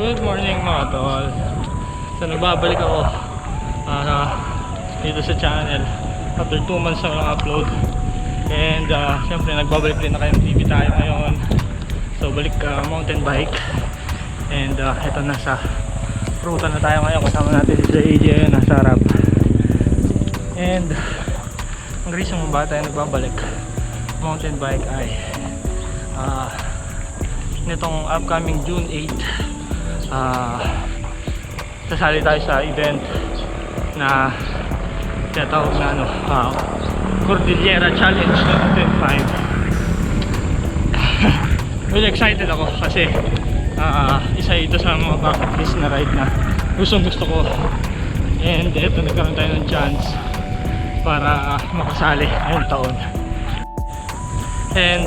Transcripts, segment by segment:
Good morning mga tol. So nagbabalik ako dito sa channel after 2 months na lang upload. And syempre nagbabalik din na KMTV tayo ngayon. So balik mountain bike. And ito nasa ruta na tayo ngayon. Kasama natin si Sir AJ nasa harap. And ang reason kung bakit tayo nagbabalik mountain bike ay nitong upcoming June 8 sasali tayo sa event na tinatawag na Cordillera Challenge 2025. Really excited ako kasi isa ito sa mga bucket list na ride na gustong gusto ko, and ito nagkaroon tayo ng chance para makasali ngayong taon. And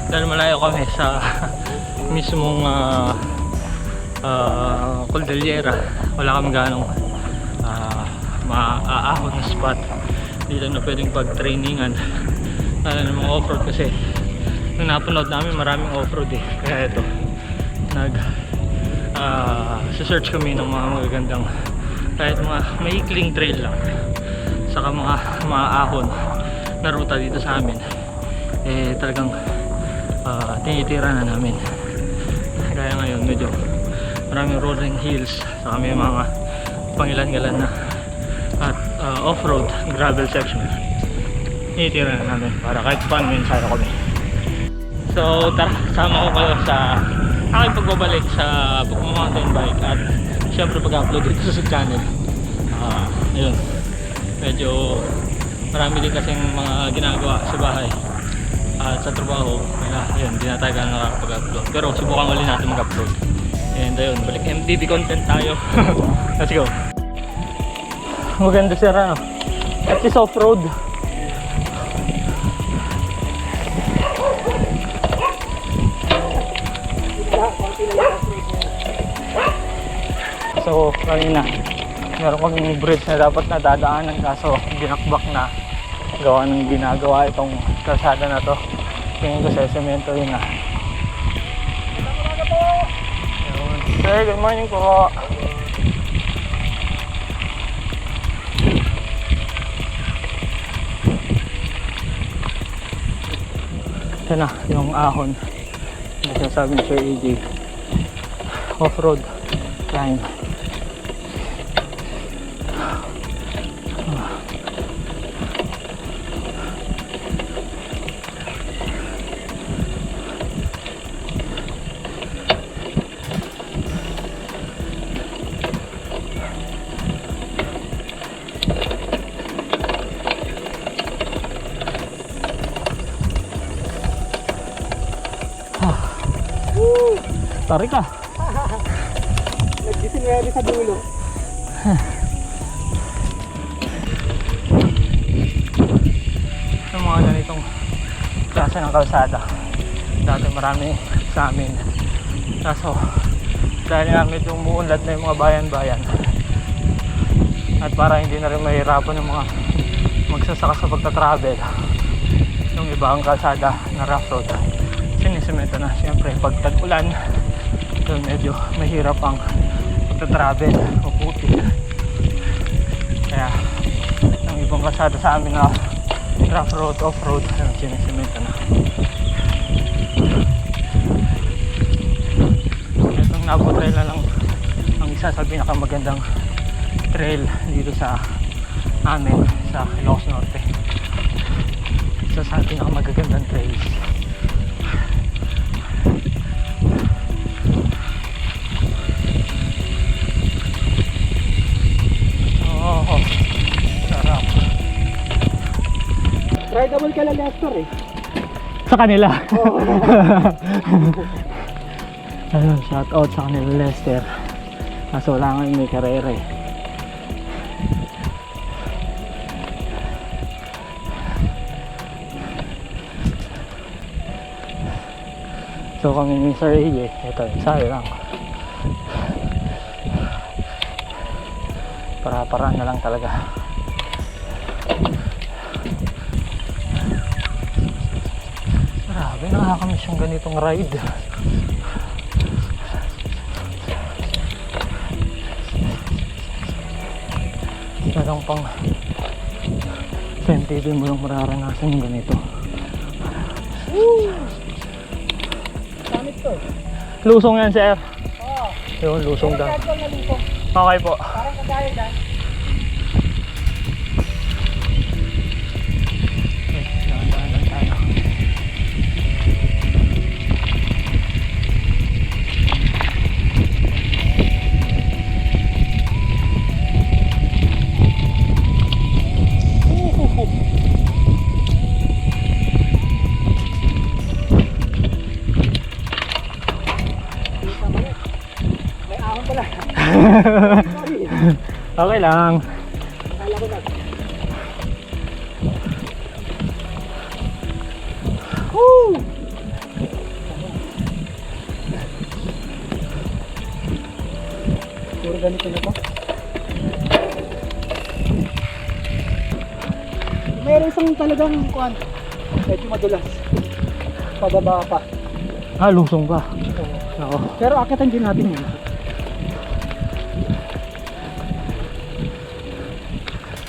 dahil malayo kami sa mismong Cordillera, wala kami ganong maaahon na spot dito na pwedeng pag-trainingan lalo ng mga off-road, kasi nung napanood namin maraming off-road kaya ito search kami ng mga magagandang kahit mga maikling trail lang saka mga maaahon na ruta dito sa amin, talagang tinitira na namin. Kaya ngayon medyo maraming rolling hills, saka may mga pangilan-gilan na at off-road gravel section. Tinitira na namin para kahit paano may ensaya kami. So tara, sama ko kayo sa aking pagbabalik sa mountain bike at syempre pag-upload dito sa channel. Ayun, medyo marami din kasing mga ginagawa sa bahay at sa trabaho, kaya ayun, hindi na tayo gano'n nakakapag-upload, pero subukan ulit natin mag-upload. And ayun, balik MTV content tayo. Let's go. Maganda sir, at least off-road. So kanina meron kaming bridge na dapat na dadaanan, kaso binakbak na gawa ng ginagawa itong kalsada na to. Tingin ko sa semento yun na. Sir, good morning po. Ito na yung ahon na sinasabi ni Sir AJ, off-road climb. Tari ka. Naggising nga sa dulo. Yung mga ganitong klase ng kalsada dati marami sa amin, kaso dahil nga medyo umuunlad na yung mga bayan-bayan at para hindi na rin mahirapan yung mga magsasaka sa pagta-travel, yung ibang kalsada na rough road sinisemento na. Siyempre pag tag-ulan so medyo mahirap ang pagta-travel, maputi, kaya ang ibang kalsada sa amin na rough road, off-road, sinisemento na. Itong Nabo Trail na lang ang isa sa pinakamagandang trail dito sa amin sa Ilocos Norte. Isa sa pinakamagagandang trails. Rideable ka lang, Lester Sa kanila. Oh. Ayun, shout out sa kanila Lester. Kaso wala nga yung may karere. So kami ni Sir AJ, ito sayo lang. Para na lang talaga. Grabe, nakakamiss yung ganitong ride. Talagang pang sentido mo lang mararanasan yung ganito. Gamit to. Lusong yan, sir. Oo. Yun, lusong daw. Parang na luto. Okay po. Parang kagaya dyan. Dahan-dahan lang tayo. May ahon pala. Sorry. Okay lang. Akala ko na. Woo! Puro ganito na to. Meron isang talagang kuhan. Medyo madulas. Pababa pa. Ah, lusong pa. Oo. Ako. Pero akitan din natin yun.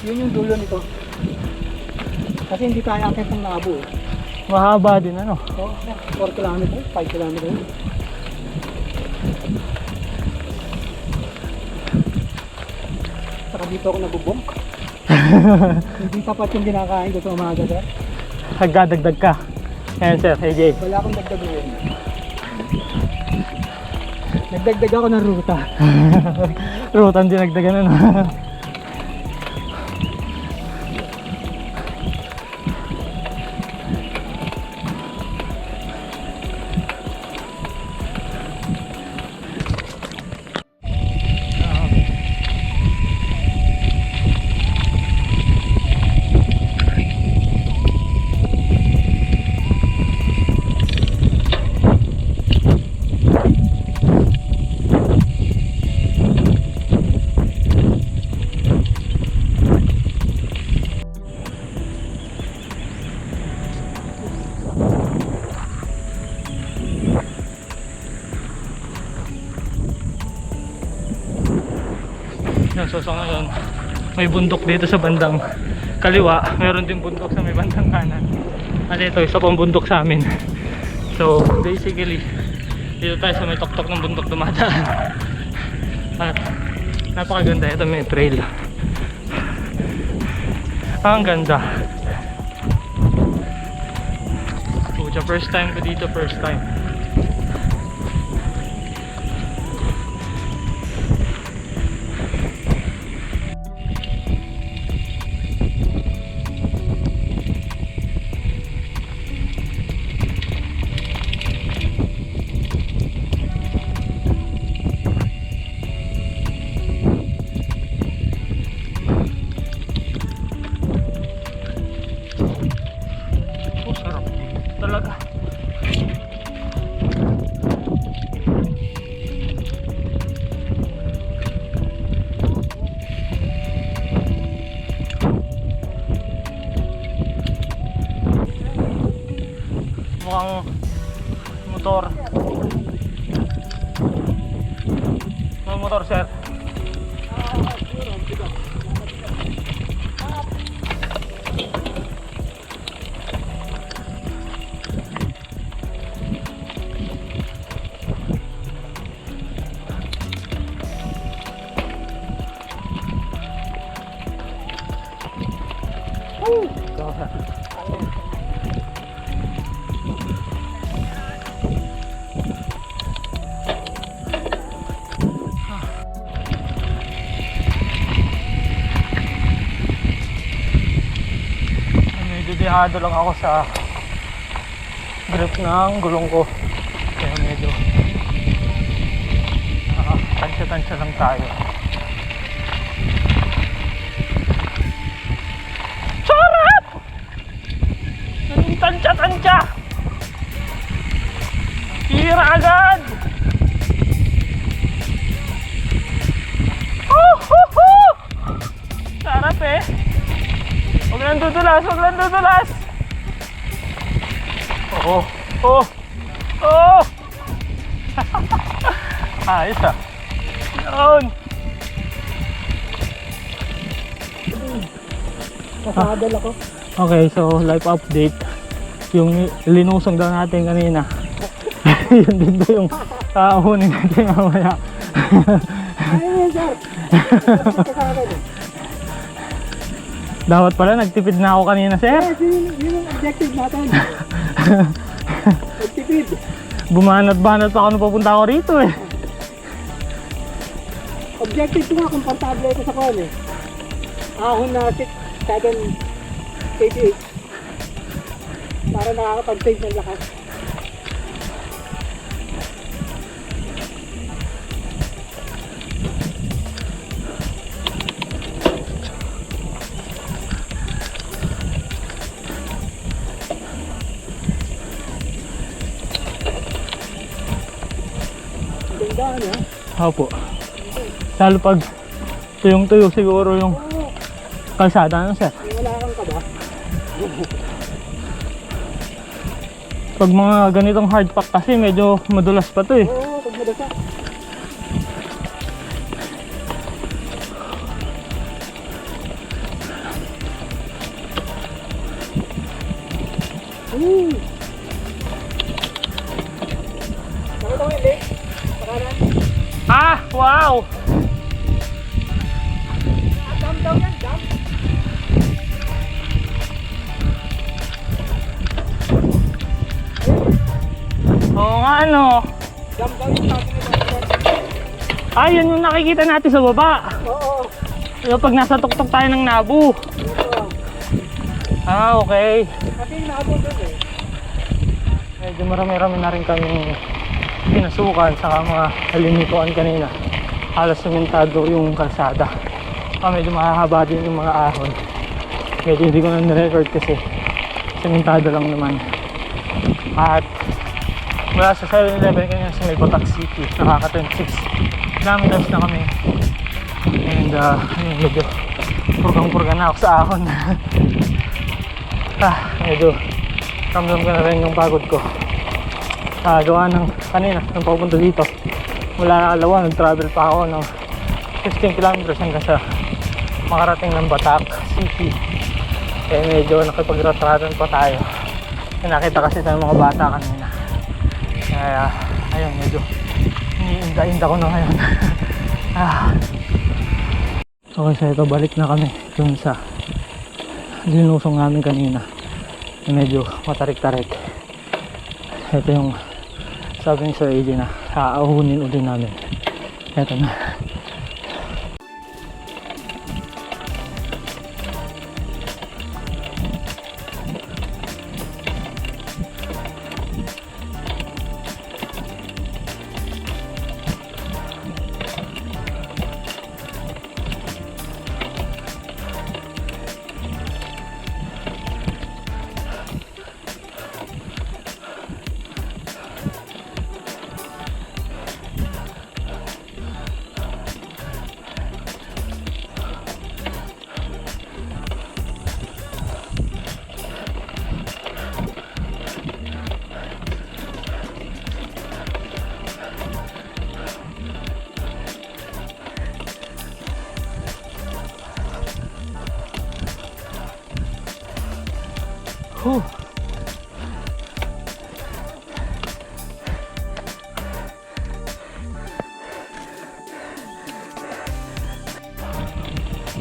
Yun yung dulo nito. Kasi hindi tayo akit ng Nabo eh. Mahaba din ano. So, 4 kilometers, 5 kilometers. Saka dito ako nabubong. Hindi sapat yung kinakain ko sa umaga, sir. Nagdadagdag ka. Ayan sir, AJ. Wala akong dagdag ngayon. Nagdagdag ako ng ruta. Rutan dinagdagan ano. So ngayon, may bundok dito sa bandang kaliwa, meron din bundok sa may bandang kanan. At ito, isa pang bundok sa amin. So basically, dito tayo sa may tuktok ng bundok dumadaan. At napakaganda, ito may trail. Ang ganda. Pucha, first time ko dito, first time. Talaga. Mukhang motor. May motor, sir. Dehado lang ako sa grip ng gulong ko, kaya medyo tansya-tansya lang tayo. Sarap! Anong tansya-tansya? Tira agad! Sarap eh! Huwag lang dudulas, huwag lang dudulas! Oo, oh, oh! Ayos ah! Yun! Pasadal ako. Okay, so life update. Yung linusong daw natin kanina. Yun din daw yung aahunin natin mamaya. Ayun, sir. Pasadal eh. Dapat pala nagtipid na ako kanina, sir. Yes, yun ang objective natin. Magtipid. Bumanat-banat pa ako nung papunta ako rito eh. Objective ko nga, komportable ako sa call eh. Ahon na 7 kph. Para nakakapag-save ng lakas. Ganda na. Opo. Lalo pag tuyong-tuyo siguro yung kalsada, ano sir? Wala kang kaba. Pag mga ganitong hard pack kasi medyo madulas pa to eh. Oo, pag madasa. Nakita mo yung lake? Sa kanan? Ah! Wow! Dam daw yan, dam. Oo nga ano. Dam daw yung sabi ni Marcos. Ah, yun yung nakikita natin sa baba. Oo. Yung pag nasa tuktok tayo ng Nabu. Dito. Ah, okay. Kasi yung nabot doon eh. Medyo marami-rami na rin kami pinasukan sa mga halimituan kanina. Halos sumentado yung kalsada. Medyo mahahaba din yung mga ahon. Medyo hindi ko na nirecord kasi sumentado lang naman. At mula sa 7-Eleven kanina sa may Batak City, nakaka 26 kilometers na kami. And ayun, medyo purgang-purga na ako sa ahon. Medyo ramdam ko na rin yung pagod ko. Gawa ng kanina, nung papunta dito mula Alawan, nag-travel pa ako ng 15 kilometers hanggang sa makarating ng Batak City. Medyo nakipag-ratratan pa tayo. Nakita kasi sa mga bata kanina. Kaya ayun, medyo iniinda-inda ko na ngayon. Okay, so ito, balik na kami dun sa linusong namin kanina. Medyo matarik-tarik. Ito yung sabi ni Sir AJ na aahunin ulit namin. Ito na.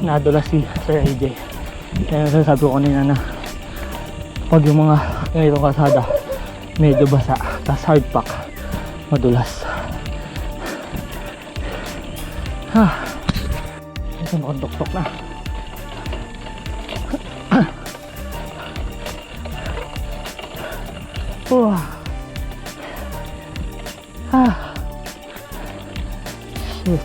Nadulas si Sir AJ. Kaya sasabi ko kanina na pag yung mga ganitong kalsada medyo basa, tas hard pack, madulas. Ito nakandoktok na. Shit.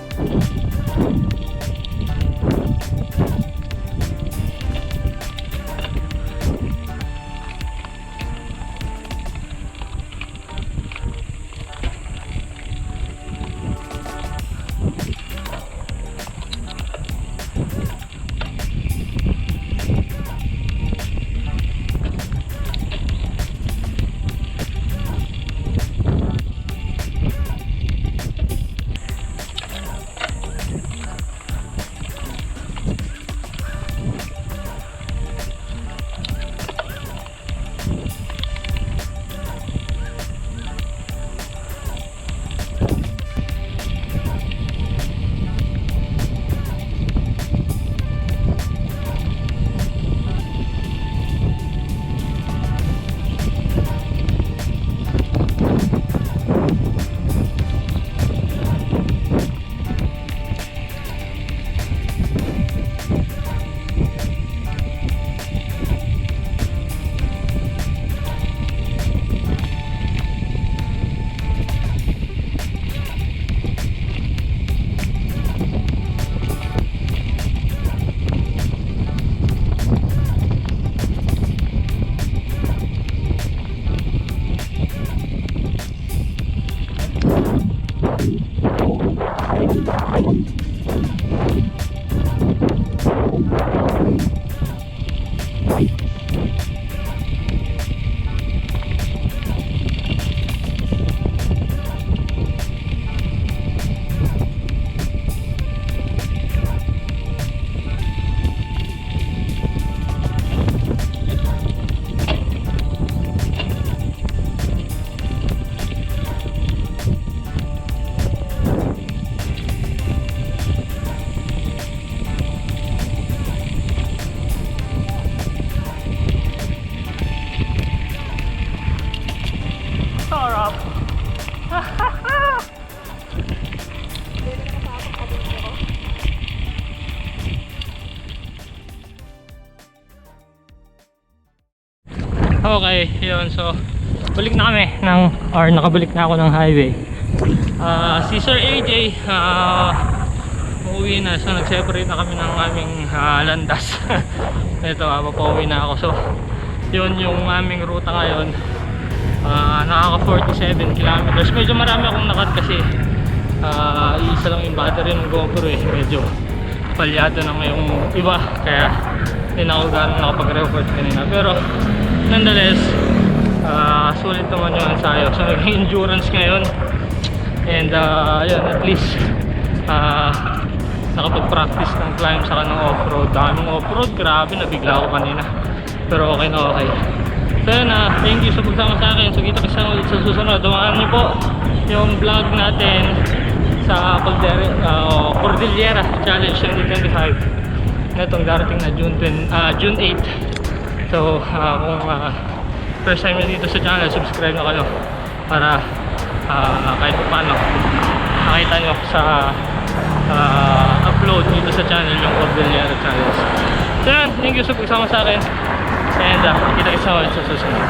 Okay, yun. So, balik na kami nakabalik na ako ng highway. Si Sir AJ, uuwi na. So, nag-separate na kami ng aming landas. Ito, papauwi na ako. So, yun yung aming ruta ngayon. Nakaka 47 kilometers. Medyo marami akong nakat kasi isa lang yung battery ng GoPro eh. Medyo palyado na ngayong iba. Kaya hindi na ako gano'n nakapag-record kanina. Pero, nonetheless, sulit naman yung ensayo. So naging endurance ngayon. And yun, at least nakapag-practice ng climb saka ng off-road. Daming off-road, grabe, nabigla ako kanina. Pero okay na okay. So yun, thank you sa pagsama sa akin. So kita kasi ulit sa susunod. Dumaan niyo po yung vlog natin sa Cordillera Challenge 2025 na itong darating na June 8. So kung first time na dito sa channel, subscribe na kayo para kahit paano makita nyo sa upload dito sa channel yung Cordillera Challenge. So yan, thank you sa pagsama sa akin and kita ulit sa susunod.